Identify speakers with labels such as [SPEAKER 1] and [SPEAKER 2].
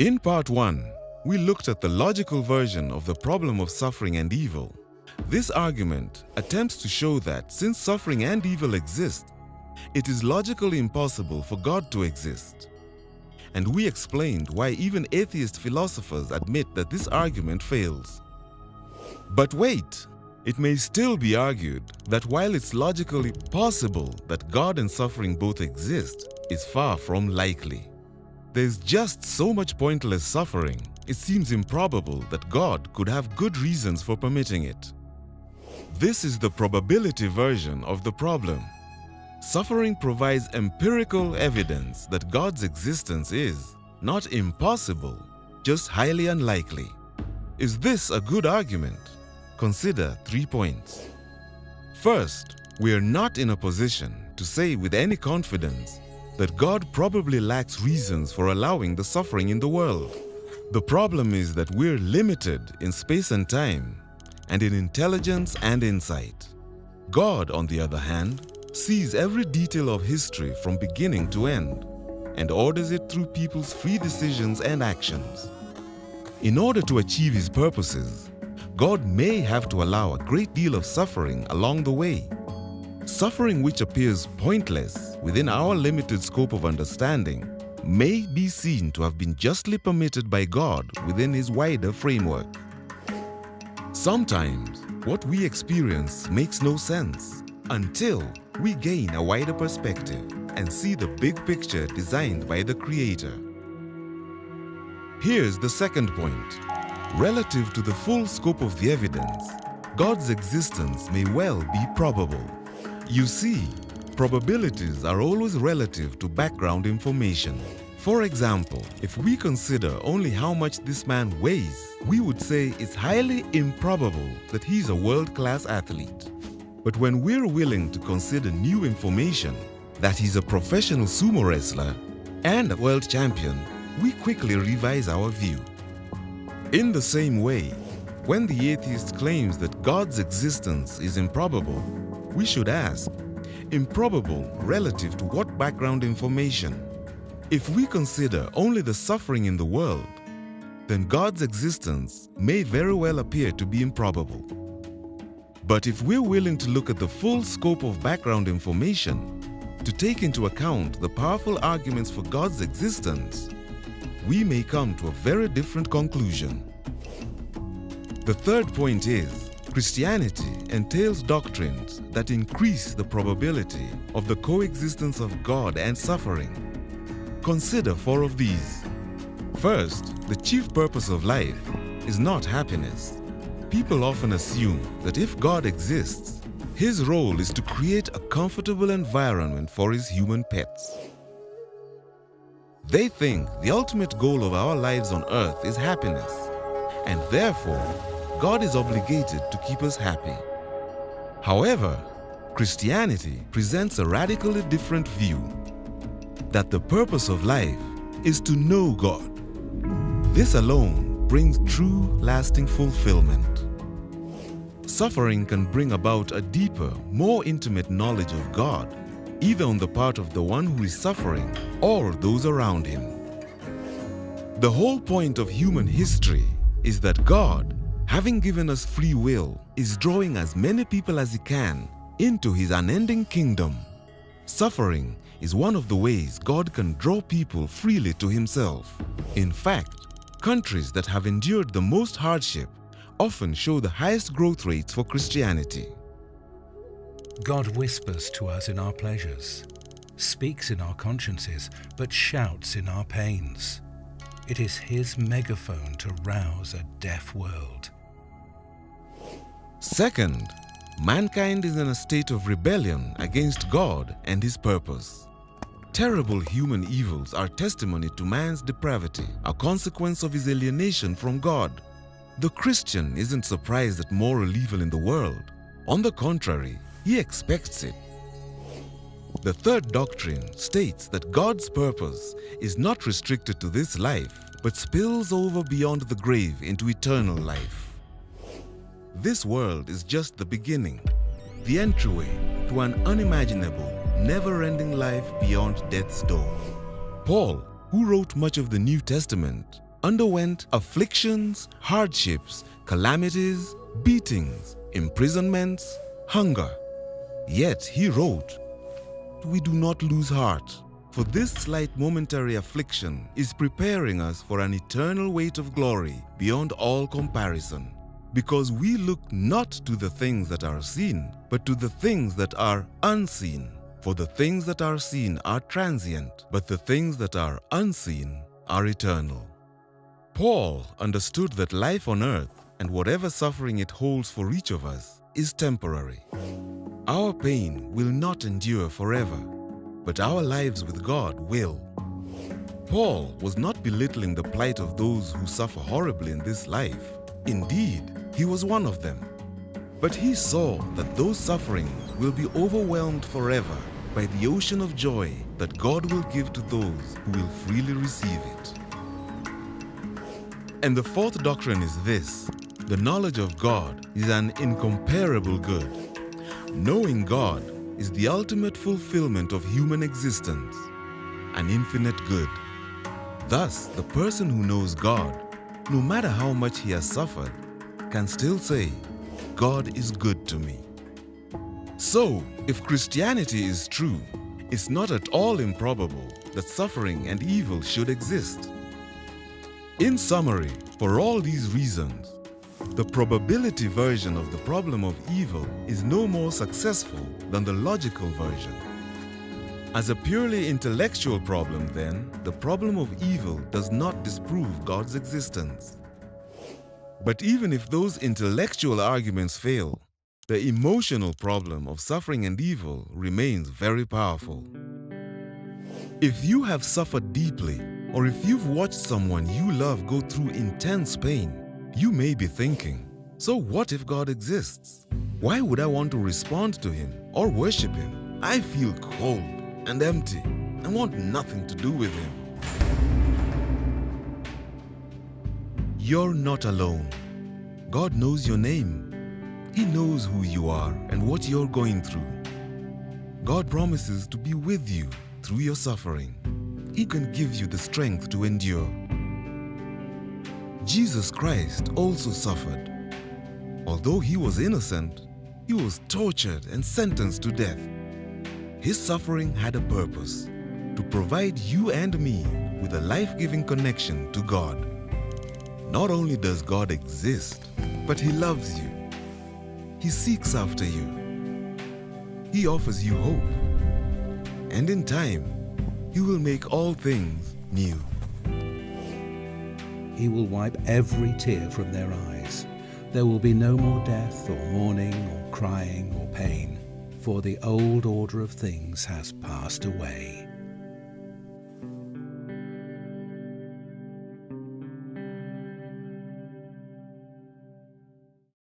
[SPEAKER 1] In part 1, we looked at the logical version of the problem of suffering and evil. This argument attempts to show that since suffering and evil exist, it is logically impossible for God to exist. And we explained why even atheist philosophers admit that this argument fails. But wait! It may still be argued that while it's logically possible that God and suffering both exist, is far from likely. There's just so much pointless suffering, it seems improbable that God could have good reasons for permitting it. This is the probability version of the problem. Suffering provides empirical evidence that God's existence is not impossible, just highly unlikely. Is this a good argument? Consider 3 points. First, we are not in a position to say with any confidence that God probably lacks reasons for allowing the suffering in the world. The problem is that we're limited in space and time, and in intelligence and insight. God, on the other hand, sees every detail of history from beginning to end, and orders it through people's free decisions and actions. In order to achieve His purposes, God may have to allow a great deal of suffering along the way. Suffering which appears pointless within our limited scope of understanding may be seen to have been justly permitted by God within His wider framework. Sometimes, what we experience makes no sense until we gain a wider perspective and see the big picture designed by the Creator. Here's the second point. Relative to the full scope of the evidence, God's existence may well be probable. You see, probabilities are always relative to background information. For example, if we consider only how much this man weighs, we would say it's highly improbable that he's a world-class athlete. But when we're willing to consider new information, that he's a professional sumo wrestler and a world champion, we quickly revise our view. In the same way, when the atheist claims that God's existence is improbable, we should ask, improbable relative to what background information? If we consider only the suffering in the world, then God's existence may very well appear to be improbable. But if we're willing to look at the full scope of background information, to take into account the powerful arguments for God's existence, we may come to a very different conclusion. The third point is, Christianity entails doctrines that increase the probability of the coexistence of God and suffering. Consider 4 of these. First, the chief purpose of life is not happiness. People often assume that if God exists, His role is to create a comfortable environment for His human pets. They think the ultimate goal of our lives on earth is happiness, and therefore, God is obligated to keep us happy. However, Christianity presents a radically different view, that the purpose of life is to know God. This alone brings true, lasting fulfillment. Suffering can bring about a deeper, more intimate knowledge of God, either on the part of the one who is suffering or those around him. The whole point of human history is that God, having given us free will, is drawing as many people as He can into His unending kingdom. Suffering is one of the ways God can draw people freely to Himself. In fact, countries that have endured the most hardship often show the highest growth rates for Christianity.
[SPEAKER 2] God whispers to us in our pleasures, speaks in our consciences, but shouts in our pains. It is His megaphone to rouse a deaf world.
[SPEAKER 1] Second, mankind is in a state of rebellion against God and His purpose. Terrible human evils are testimony to man's depravity, a consequence of his alienation from God. The Christian isn't surprised at moral evil in the world. On the contrary, he expects it. The third doctrine states that God's purpose is not restricted to this life, but spills over beyond the grave into eternal life. This world is just the beginning, the entryway to an unimaginable, never-ending life beyond death's door. Paul, who wrote much of the New Testament, underwent afflictions, hardships, calamities, beatings, imprisonments, hunger. Yet he wrote, "We do not lose heart, for this slight momentary affliction is preparing us for an eternal weight of glory beyond all comparison. Because we look not to the things that are seen, but to the things that are unseen. For the things that are seen are transient, but the things that are unseen are eternal." Paul understood that life on earth and whatever suffering it holds for each of us is temporary. Our pain will not endure forever, but our lives with God will. Paul was not belittling the plight of those who suffer horribly in this life. Indeed, he was one of them. But he saw that those sufferings will be overwhelmed forever by the ocean of joy that God will give to those who will freely receive it. And the fourth doctrine is this: the knowledge of God is an incomparable good. Knowing God is the ultimate fulfillment of human existence, an infinite good. Thus, the person who knows God, no matter how much he has suffered, can still say, "God is good to me." So, if Christianity is true, it's not at all improbable that suffering and evil should exist. In summary, for all these reasons, the probability version of the problem of evil is no more successful than the logical version. As a purely intellectual problem, then, the problem of evil does not disprove God's existence. But even if those intellectual arguments fail, the emotional problem of suffering and evil remains very powerful. If you have suffered deeply, or if you've watched someone you love go through intense pain, you may be thinking, "So what if God exists? Why would I want to respond to Him or worship Him? I feel cold and empty and want nothing to do with Him." You're not alone. God knows your name. He knows who you are and what you're going through. God promises to be with you through your suffering. He can give you the strength to endure. Jesus Christ also suffered. Although He was innocent, He was tortured and sentenced to death. His suffering had a purpose: to provide you and me with a life-giving connection to God. Not only does God exist, but He loves you. He seeks after you. He offers you hope. And in time, He will make all things new.
[SPEAKER 2] He will wipe every tear from their eyes. There will be no more death or mourning or crying or pain, for the old order of things has passed away.